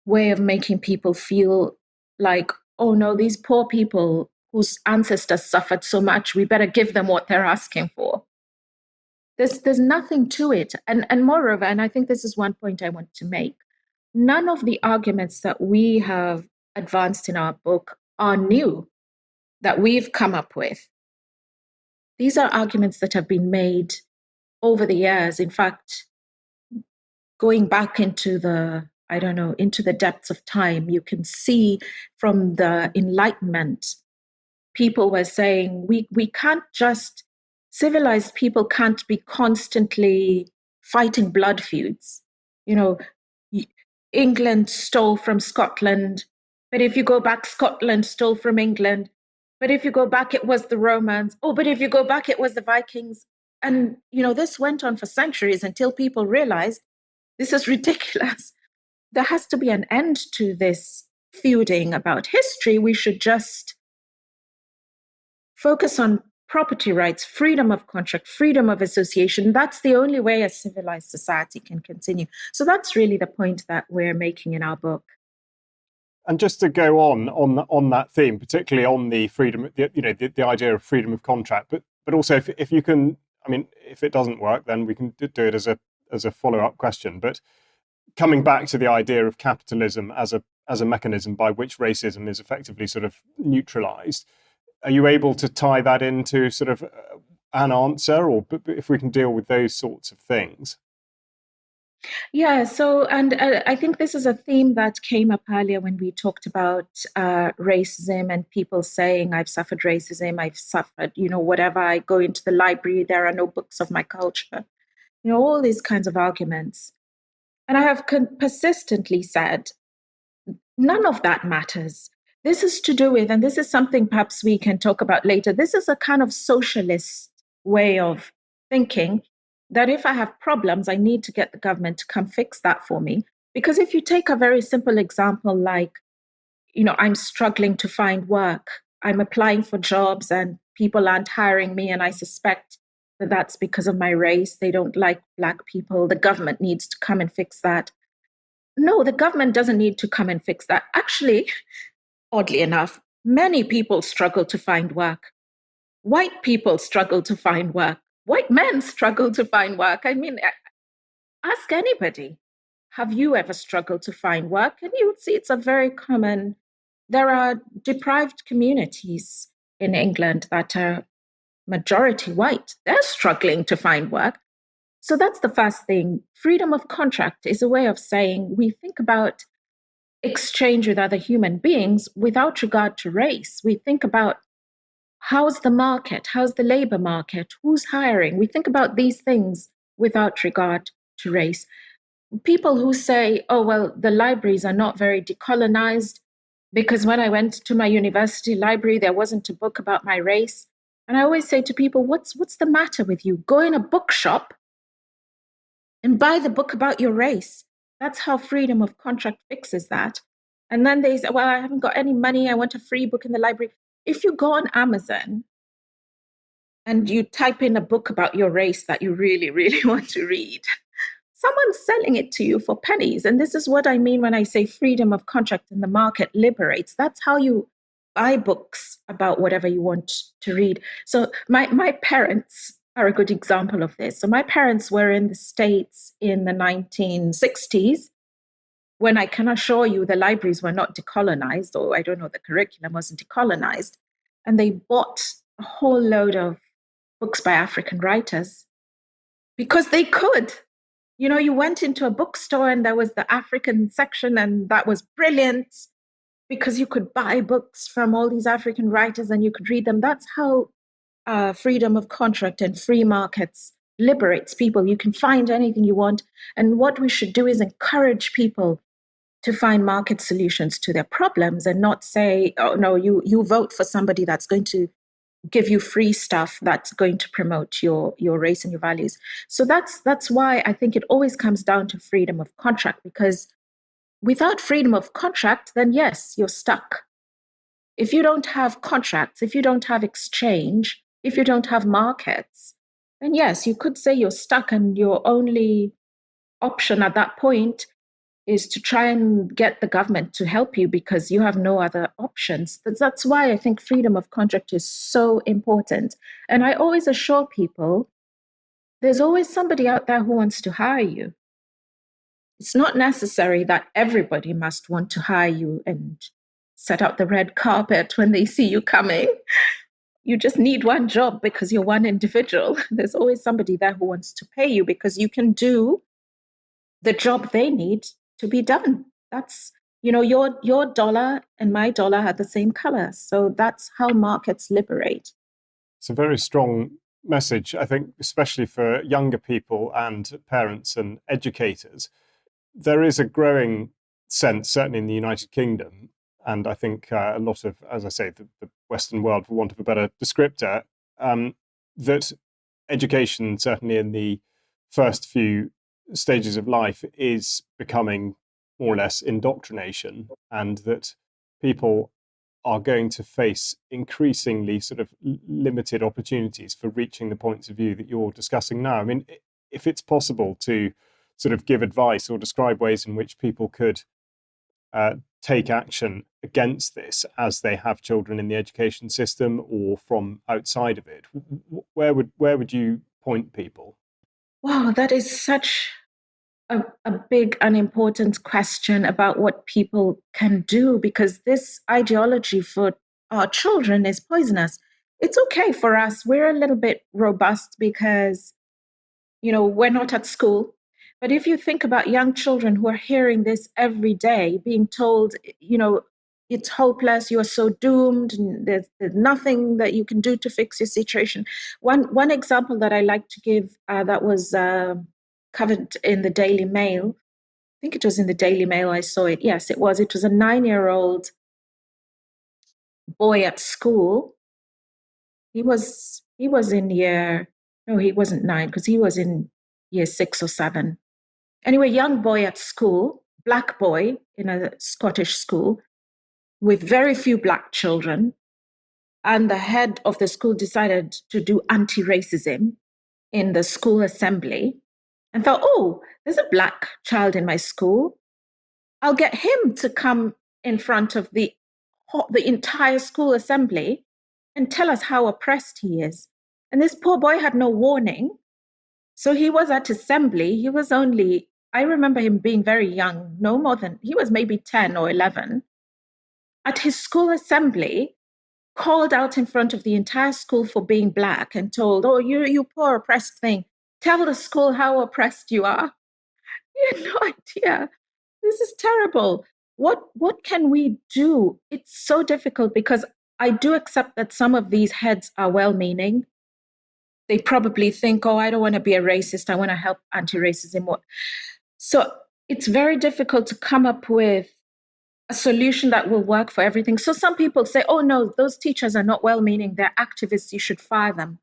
way of making people feel like, oh no, these poor people whose ancestors suffered so much, we better give them what they're asking for. There's nothing to it. And moreover, and I think this is one point I want to make, none of the arguments that we have advanced in our book are new, that we've come up with. These are arguments that have been made over the years. In fact, going back into into the depths of time, you can see from the Enlightenment, people were saying we can't just, civilized people can't be constantly fighting blood feuds. You know, England stole from Scotland, but if you go back, Scotland stole from England. But if you go back, it was the Romans. Oh, but if you go back, it was the Vikings. And, this went on for centuries until people realized this is ridiculous. There has to be an end to this feuding about history. We should just focus on property rights, freedom of contract, freedom of association. That's the only way a civilized society can continue. So that's really the point that we're making in our book. And just to go on that theme, particularly on the freedom, the idea of freedom of contract, but also if you can, I mean, if it doesn't work, then we can do it as a follow-up question. But coming back to the idea of capitalism as a mechanism by which racism is effectively sort of neutralized, are you able to tie that into sort of an answer, or if we can deal with those sorts of things? Yeah, so, and I think this is a theme that came up earlier when we talked about racism and people saying, I've suffered racism, I've suffered, whatever. I go into the library, there are no books of my culture, all these kinds of arguments. And I have persistently said, none of that matters. This is to do with, and this is something perhaps we can talk about later, this is a kind of socialist way of thinking, that if I have problems, I need to get the government to come fix that for me. Because if you take a very simple example like, I'm struggling to find work, I'm applying for jobs and people aren't hiring me, and I suspect that that's because of my race. They don't like Black people. The government needs to come and fix that. No, the government doesn't need to come and fix that. Actually, oddly enough, many people struggle to find work. White people struggle to find work. White men struggle to find work. I mean, ask anybody, have you ever struggled to find work? And you would see it's a very common, there are deprived communities in England that are majority white. They're struggling to find work. So that's the first thing. Freedom of contract is a way of saying we think about exchange with other human beings without regard to race. We think about how's the market? How's the labor market? Who's hiring? We think about these things without regard to race. People who say, oh, well, the libraries are not very decolonized because when I went to my university library, there wasn't a book about my race. And I always say to people, what's the matter with you? Go in a bookshop and buy the book about your race. That's how freedom of contract fixes that. And then they say, well, I haven't got any money. I want a free book in the library. If you go on Amazon and you type in a book about your race that you really, really want to read, someone's selling it to you for pennies. And this is what I mean when I say freedom of contract in the market liberates. That's how you buy books about whatever you want to read. So my parents are a good example of this. So my parents were in the States in the 1960s, when I can assure you the libraries were not decolonized, or I don't know, the curriculum wasn't decolonized. And they bought a whole load of books by African writers because they could. You went into a bookstore and there was the African section, and that was brilliant because you could buy books from all these African writers and you could read them. That's how freedom of contract and free markets liberates people. You can find anything you want. And what we should do is encourage people to find market solutions to their problems and not say, oh, no, you vote for somebody that's going to give you free stuff that's going to promote your race and your values. So that's why I think it always comes down to freedom of contract, because without freedom of contract, then yes, you're stuck. If you don't have contracts, if you don't have exchange, if you don't have markets, then yes, you could say you're stuck, and your only option at that point is to try and get the government to help you because you have no other options. That's why I think freedom of contract is so important. And I always assure people, there's always somebody out there who wants to hire you. It's not necessary that everybody must want to hire you and set out the red carpet when they see you coming. You just need one job because you're one individual. There's always somebody there who wants to pay you because you can do the job they need to be done. That's, your dollar and my dollar are the same color. So that's how markets liberate. It's a very strong message, I think, especially for younger people and parents and educators. There is a growing sense, certainly in the United Kingdom, and I think a lot of, as I say, the Western world, for want of a better descriptor, that education, certainly in the first few stages of life, is becoming more or less indoctrination, and that people are going to face increasingly sort of limited opportunities for reaching the points of view that you're discussing now. I mean, if it's possible to sort of give advice or describe ways in which people could take action against this as they have children in the education system or from outside of it, where would you point people? Wow, that is such a big and important question about what people can do, because this ideology for our children is poisonous. It's okay for us. We're a little bit robust because, we're not at school. But if you think about young children who are hearing this every day, being told, it's hopeless, you are so doomed, and there's nothing that you can do to fix your situation. One example that I like to give that was covered in the Daily Mail. I think it was in the Daily Mail I saw it. Yes, it was. It was a 9-year-old boy at school. He was in year, no, he wasn't 9 because he was in year 6 or 7. Anyway, young boy at school, black boy in a Scottish school with very few black children. And the head of the school decided to do anti-racism in the school assembly and thought, oh, there's a black child in my school. I'll get him to come in front of the entire school assembly and tell us how oppressed he is. And this poor boy had no warning. So he was at assembly. He was only, I remember him being very young, no more than, he was maybe 10 or 11. At his school assembly, called out in front of the entire school for being black and told, oh, you poor oppressed thing, tell the school how oppressed you are. You had no idea. This is terrible. What can we do? It's so difficult because I do accept that some of these heads are well-meaning. They probably think, oh, I don't want to be a racist. I want to help anti-racism. So it's very difficult to come up with a solution that will work for everything. So some people say, oh, no, those teachers are not well-meaning. They're activists. You should fire them.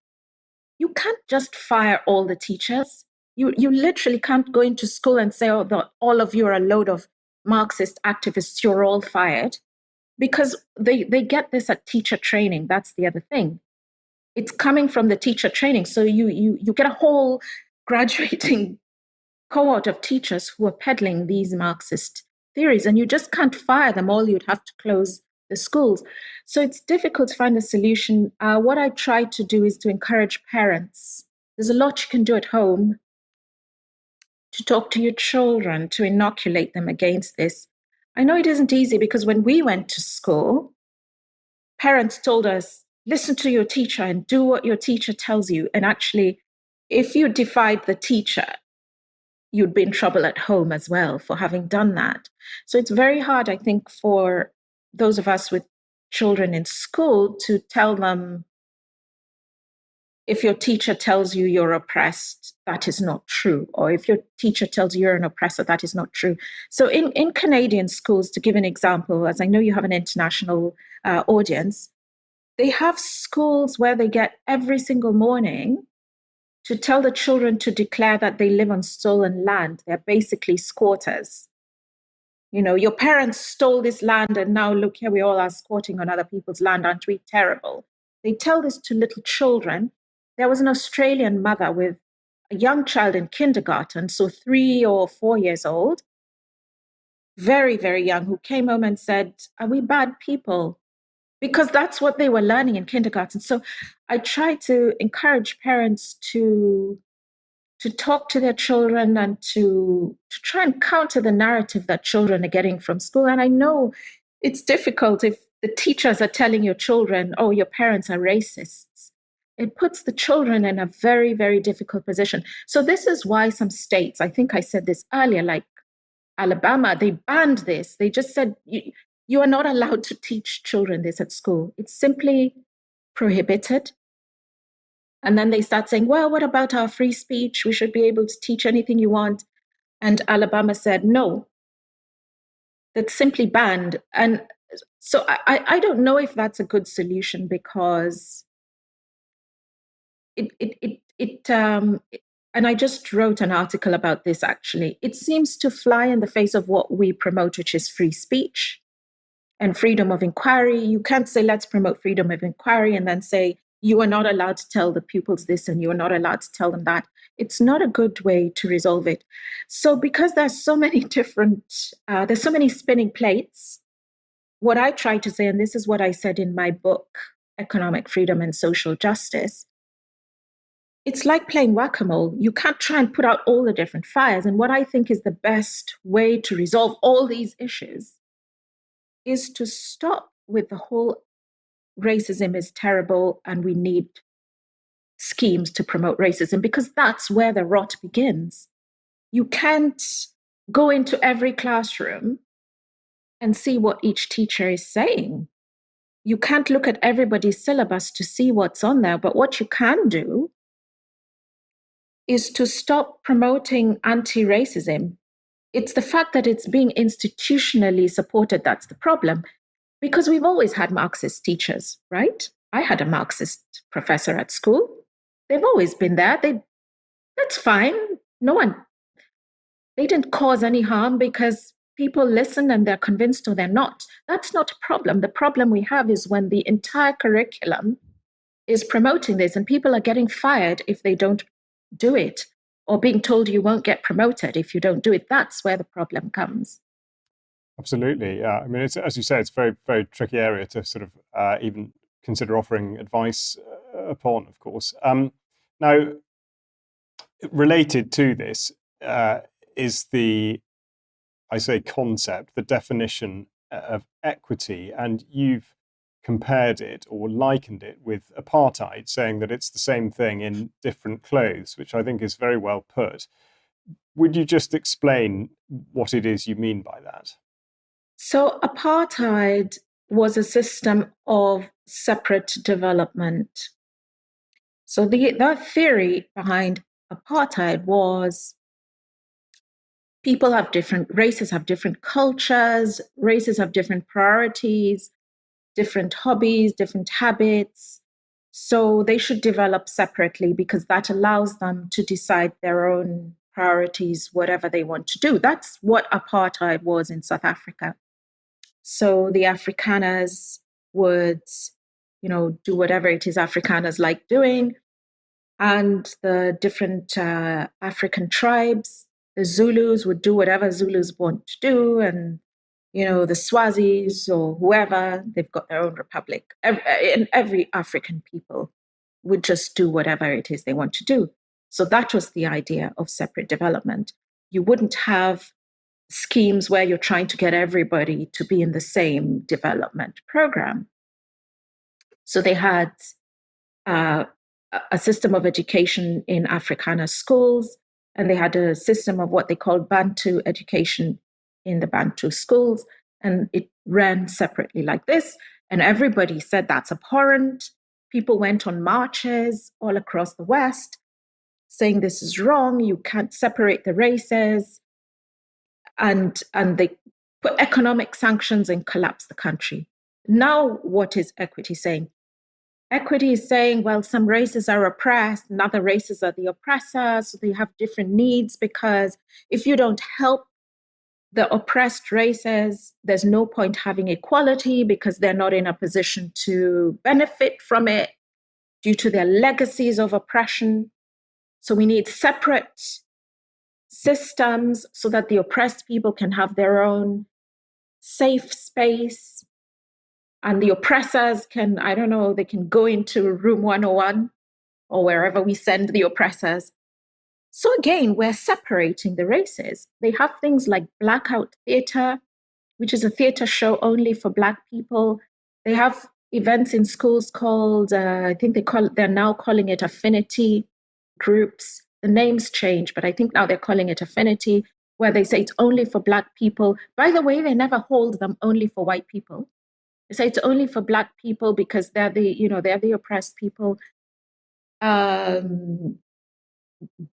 You can't just fire all the teachers. You literally can't go into school and say, oh, all of you are a load of Marxist activists. You're all fired. Because they get this at teacher training. That's the other thing. It's coming from the teacher training. So you get a whole graduating cohort of teachers who are peddling these Marxist theories, and you just can't fire them all. You'd have to close the schools. So it's difficult to find a solution. What I try to do is to encourage parents. There's a lot you can do at home to talk to your children, to inoculate them against this. I know it isn't easy because when we went to school, parents told us, listen to your teacher and do what your teacher tells you. And actually, if you defied the teacher, you'd be in trouble at home as well for having done that. So it's very hard, I think, for those of us with children in school to tell them, if your teacher tells you you're oppressed, that is not true. Or if your teacher tells you you're an oppressor, that is not true. So in Canadian schools, to give an example, as I know you have an international audience, they have schools where they get every single morning to tell the children to declare that they live on stolen land. They're basically squatters. Your parents stole this land and now look here, we all are squatting on other people's land. Aren't we terrible? They tell this to little children. There was an Australian mother with a young child in kindergarten, so 3 or 4 years old, very, very young, who came home and said, are we bad people? Because that's what they were learning in kindergarten. So I try to encourage parents to to talk to their children and to try and counter the narrative that children are getting from school. And I know it's difficult if the teachers are telling your children, oh, your parents are racists. It puts the children in a very, very difficult position. So this is why some states, I think I said this earlier, like Alabama, they banned this. They just said, you are not allowed to teach children this at school. It's simply prohibited. And then they start saying, well, what about our free speech? We should be able to teach anything you want. And Alabama said, no, that's simply banned. And so I don't know if that's a good solution, because and I just wrote an article about this actually. It seems to fly in the face of what we promote, which is free speech and freedom of inquiry. You can't say, let's promote freedom of inquiry, and then say, you are not allowed to tell the pupils this and you are not allowed to tell them that. It's not a good way to resolve it. So because there's so many there's so many spinning plates, what I try to say, and this is what I said in my book, Economic Freedom and Social Justice, it's like playing whack-a-mole. You can't try and put out all the different fires. And what I think is the best way to resolve all these issues is to stop with the whole racism is terrible and we need schemes to promote racism, because that's where the rot begins. You can't go into every classroom and see what each teacher is saying. You can't look at everybody's syllabus to see what's on there. But what you can do is to stop promoting anti-racism. It's the fact that it's being institutionally supported that's the problem. Because we've always had Marxist teachers, right? I had a Marxist professor at school. They've always been there. That's fine. They didn't cause any harm because people listen and they're convinced or they're not. That's not a problem. The problem we have is when the entire curriculum is promoting this and people are getting fired if they don't do it, or being told you won't get promoted if you don't do it. That's where the problem comes. Absolutely, yeah. I mean, it's, as you say, it's a very, very tricky area to sort of even consider offering advice upon, of course. Now, related to this is I say concept, the definition of equity, and you've compared it or likened it with apartheid, saying that it's the same thing in different clothes, which I think is very well put. Would you just explain what it is you mean by that? So apartheid was a system of separate development. So the theory behind apartheid was races have different cultures, races have different priorities, different hobbies, different habits. So they should develop separately because that allows them to decide their own priorities, whatever they want to do. That's what apartheid was in South Africa. So the Afrikaners would, do whatever it is Afrikaners like doing. And the different African tribes, the Zulus would do whatever Zulus want to do. And, the Swazis or whoever, they've got their own republic. Every African people would just do whatever it is they want to do. So that was the idea of separate development. You wouldn't have schemes where you're trying to get everybody to be in the same development program. So they had a system of education in Afrikaner schools, and they had a system of what they called Bantu education in the Bantu schools, and it ran separately like this. And everybody said that's abhorrent. People went on marches all across the West saying this is wrong, you can't separate the races. And they put economic sanctions and collapsed the country. Now, what is equity saying? Equity is saying, well, some races are oppressed and other races are the oppressors. So they have different needs, because if you don't help the oppressed races, there's no point having equality because they're not in a position to benefit from it due to their legacies of oppression. So we need separate systems so that the oppressed people can have their own safe space, and the oppressors can, they can go into room 101 or wherever we send the oppressors, So again, we're separating the races. They have things like blackout theater, which is a theater show only for Black people. They have events in schools called, I think they're now calling it affinity groups. The names change, but I think now they're calling it affinity, where they say it's only for Black people. By the way, they never hold them only for white people. They say it's only for Black people because they're the oppressed people.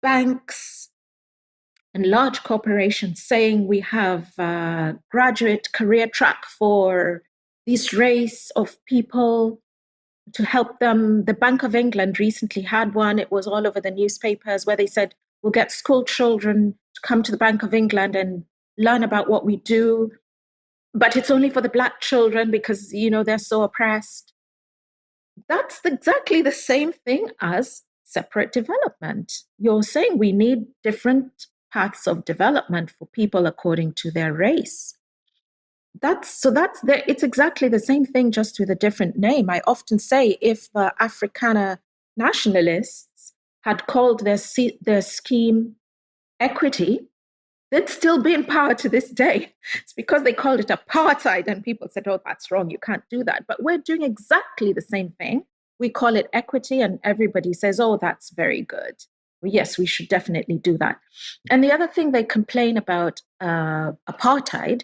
Banks and large corporations saying we have a graduate career track for this race of people to help them. The Bank of England recently had one. It was all over the newspapers where they said, we'll get school children to come to the Bank of England and learn about what we do. But it's only for the Black children because, they're so oppressed. That's exactly the same thing as separate development. You're saying we need different paths of development for people according to their race. It's exactly the same thing, just with a different name. I often say if the Afrikaner nationalists had called their scheme equity, they'd still be in power to this day. It's because they called it apartheid and people said, oh, that's wrong, you can't do that. But we're doing exactly the same thing. We call it equity and everybody says, oh, that's very good. Well, yes, we should definitely do that. And the other thing they complain about apartheid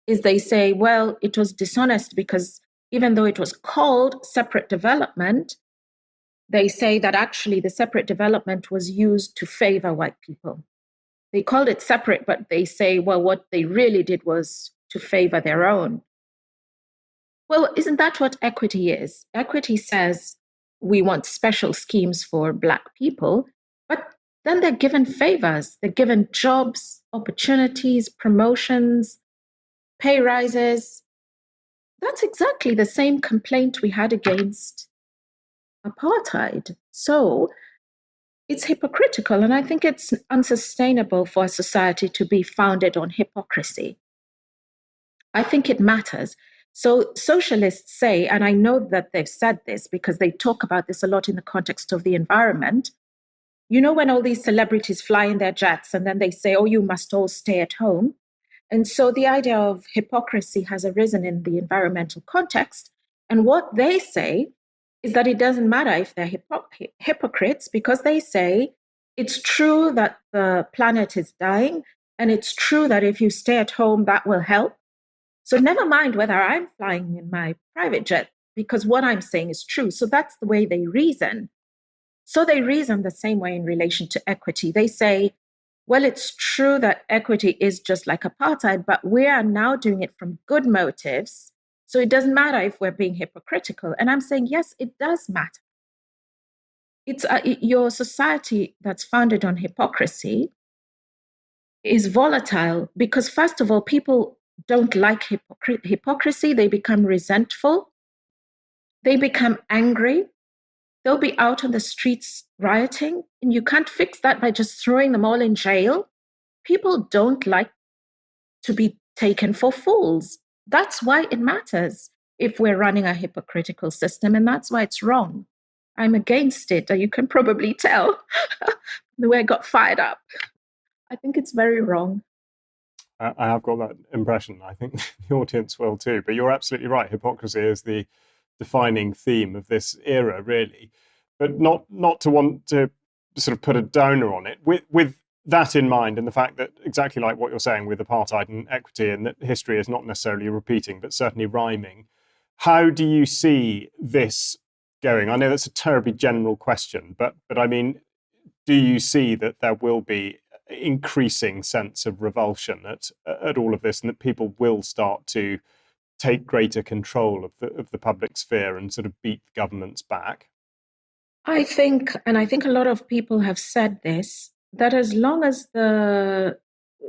is they say, well, it was dishonest because even though it was called separate development, they say that actually the separate development was used to favor white people. They called it separate, but they say, well, what they really did was to favor their own. Well, isn't that what equity is? Equity says we want special schemes for Black people, but then they're given favors. They're given jobs, opportunities, promotions, pay rises. That's exactly the same complaint we had against apartheid. So it's hypocritical, and I think it's unsustainable for a society to be founded on hypocrisy. I think it matters. So socialists say, and I know that they've said this because they talk about this a lot in the context of the environment. When all these celebrities fly in their jets and then they say, oh, you must all stay at home. And so the idea of hypocrisy has arisen in the environmental context. And what they say is that it doesn't matter if they're hypocrites because they say it's true that the planet is dying and it's true that if you stay at home, that will help. So never mind whether I'm flying in my private jet because what I'm saying is true. So that's the way they reason. So they reason the same way in relation to equity. They say, well, it's true that equity is just like apartheid, but we are now doing it from good motives. So it doesn't matter if we're being hypocritical. And I'm saying, yes, it does matter. It's your society that's founded on hypocrisy is volatile because, first of all, people don't like hypocrisy. They become resentful. They become angry. They'll be out on the streets rioting, and you can't fix that by just throwing them all in jail. People don't like to be taken for fools. That's why it matters if we're running a hypocritical system, and that's why it's wrong. I'm against it. You can probably tell the way I got fired up. I think it's very wrong. I have got that impression. I think the audience will too. But you're absolutely right. Hypocrisy is the defining theme of this era, really. But not to want to sort of put a downer on it. With that in mind, and the fact that exactly like what you're saying with apartheid and equity, and that history is not necessarily repeating, but certainly rhyming. How do you see this going? I know that's a terribly general question, but I mean, do you see that there will be increasing sense of revulsion at all of this, and that people will start to take greater control of the public sphere and sort of beat governments back? I think, and I think a lot of people have said this, that as long as the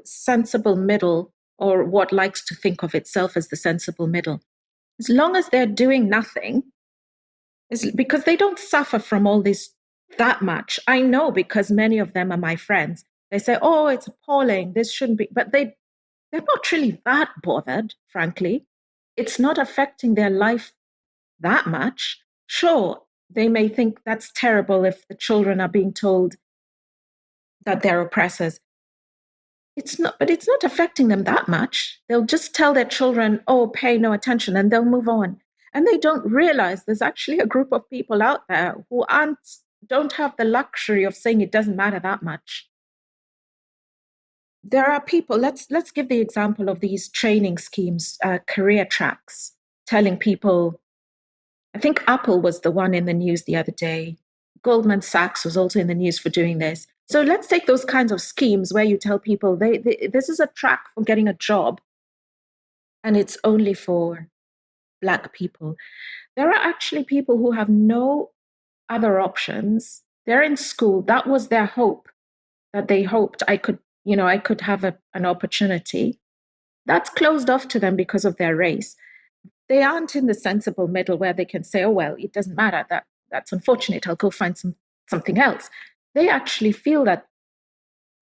sensible middle, or what likes to think of itself as the sensible middle, as long as they're doing nothing, because they don't suffer from all this that much. I know because many of them are my friends. They say, oh, it's appalling, this shouldn't be, but they're not really that bothered, frankly. It's not affecting their life that much. Sure, they may think that's terrible if the children are being told that they're oppressors. But it's not affecting them that much. They'll just tell their children, oh, pay no attention, and they'll move on. And they don't realize there's actually a group of people out there who don't have the luxury of saying it doesn't matter that much. There are people, let's give the example of these training schemes, career tracks, telling people, I think Apple was the one in the news the other day. Goldman Sachs was also in the news for doing this. So let's take those kinds of schemes where you tell people this is a track for getting a job and it's only for Black people. There are actually people who have no other options. They're in school. That was their hope, that they hoped I could have an opportunity. That's closed off to them because of their race. They aren't in the sensible middle where they can say, oh, well, it doesn't matter. That's unfortunate. I'll go find something else. They actually feel that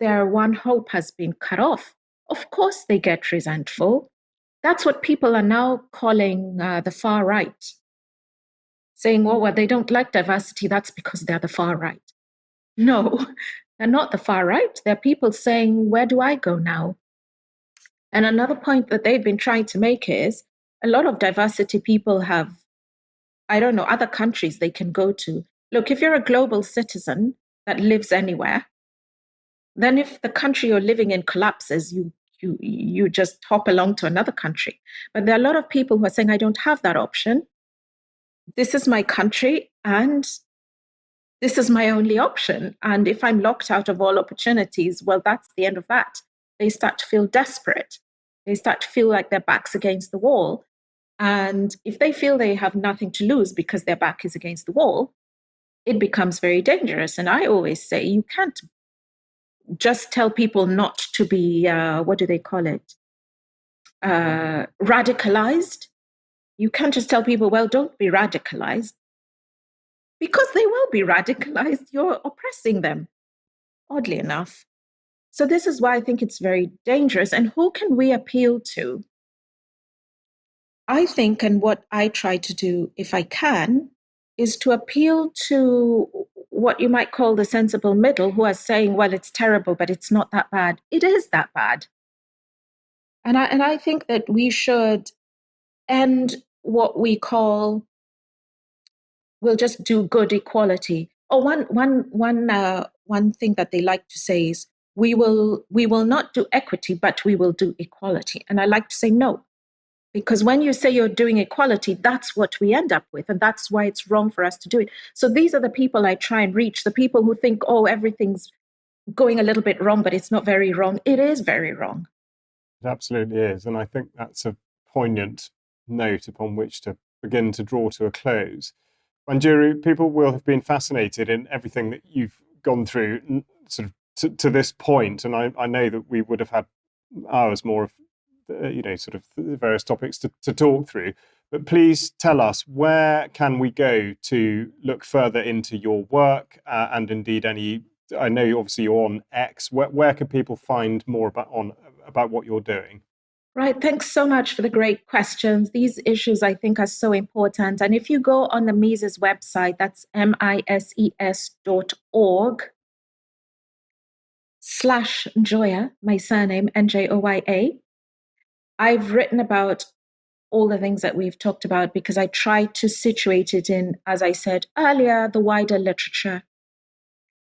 their one hope has been cut off. Of course, they get resentful. That's what people are now calling the far right, saying, oh, well, they don't like diversity. That's because they're the far right. No, they're not the far right. They're people saying, where do I go now? And another point that they've been trying to make is a lot of diversity people have, I don't know, other countries they can go to. Look, if you're a global citizen that lives anywhere, then if the country you're living in collapses, you just hop along to another country. But there are a lot of people who are saying, I don't have that option. This is my country and this is my only option. And if I'm locked out of all opportunities, well, that's the end of that. They start to feel desperate. They start to feel like their back's against the wall. And if they feel they have nothing to lose because their back is against the wall, it becomes very dangerous. And I always say you can't just tell people not to be, what do they call it? Radicalized. You can't just tell people, well, don't be radicalized. Because they will be radicalized. You're oppressing them, oddly enough. So this is why I think it's very dangerous. And who can we appeal to? I think, and what I try to do, if I can, is to appeal to what you might call the sensible middle, who are saying, well, it's terrible, but it's not that bad. It is that bad. And I think that we should end what we call, we'll just do good equality. Oh, one thing that they like to say is, we will not do equity, but we will do equality. And I like to say no. Because when you say you're doing equality, that's what we end up with. And that's why it's wrong for us to do it. So these are the people I try and reach, the people who think, oh, everything's going a little bit wrong, but it's not very wrong. It is very wrong. It absolutely is. And I think that's a poignant note upon which to begin to draw to a close. Wanjiru, people will have been fascinated in everything that you've gone through sort of to this point. And I know that we would have had hours more of sort of various topics to talk through. But please tell us, where can we go to look further into your work and indeed I know obviously you're on X. Where can people find more about what you're doing? Right. Thanks so much for the great questions. These issues I think are so important. And if you go on the Mises website, that's mises.org/Njoya, my surname, Njoya. I've written about all the things that we've talked about because I try to situate it in, as I said earlier, the wider literature.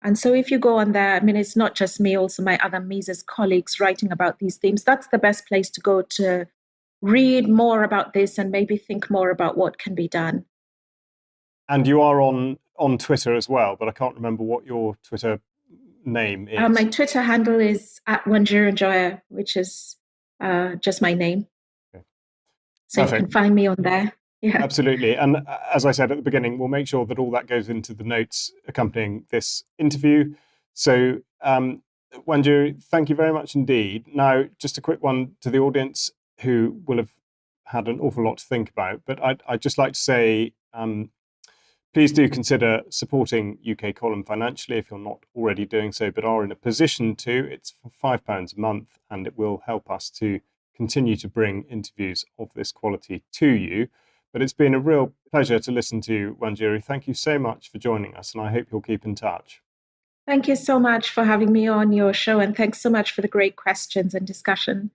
And so if you go on there, I mean, it's not just me, also my other Mises colleagues writing about these themes. That's the best place to go to read more about this and maybe think more about what can be done. And you are on Twitter as well, but I can't remember what your Twitter name is. My Twitter handle is @Wanjiru Njoya, which is just my name. Okay. So Perfect. You can find me on there. Yeah. Absolutely. And as I said at the beginning, we'll make sure that all that goes into the notes accompanying this interview. So, Wanjiru, thank you very much indeed. Now, just a quick one to the audience who will have had an awful lot to think about, but I'd just like to say, please do consider supporting UK Column financially if you're not already doing so, but are in a position to. It's for £5 a month, and it will help us to continue to bring interviews of this quality to you. But it's been a real pleasure to listen to, Wanjiru. Thank you so much for joining us, and I hope you'll keep in touch. Thank you so much for having me on your show, and thanks so much for the great questions and discussion.